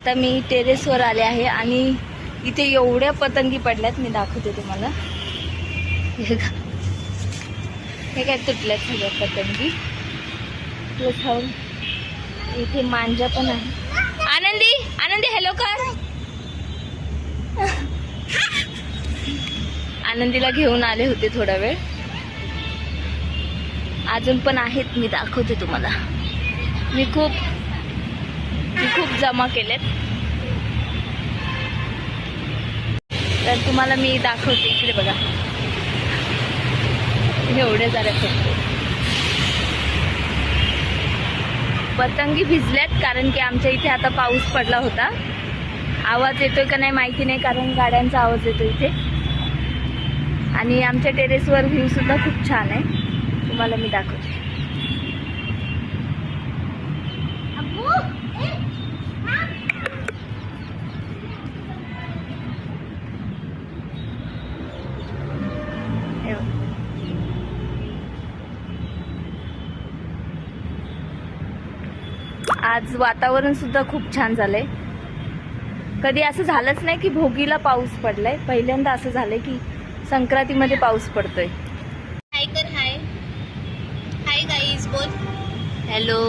आता मी टेरेसवर आले आहे आणि इथे एवढ्या पतंगी पडल्यात. मी दाखवते तुम्हाला. हे काय तुटल्यात सगळ्या पतंगी. इथे मांजा पण आहे. आनंदी आनंदी हॅलो कर. आनंदीला घेऊन आले होते थोडा वेळ. अजून पण आहेत. मी दाखवते तुम्हाला. मी खूप जमा केलेत. तर तुम्हाला मी दाखवते. इकडे बघा एवढे झाले पतंगी भिजल्यात. कारण की आमच्या इथे आता पाऊस पडला होता. आवाज येतोय का नाही माहिती नाही, कारण गाड्यांचा आवाज येतो इथे. आणि आमच्या टेरेसवर व्ह्यू सुद्धा खूप छान आहे. तुम्हाला मी दाखवते. आज वातावरण सुद्धा खूप छान झालंय. कधी असं झालंच नाही की भोगीला पाऊस पडलाय. पहिल्यांदा असं झालंय की संक्रांतीमध्ये पाऊस पडतोय. हाय कर. हाय हाय गाईज बोल. हॅलो.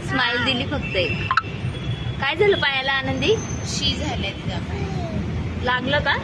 स्माइल दिली फक्त एक. काय झालं पायाला आनंदी? शी झाले तुझ्या पाय. लागलं का?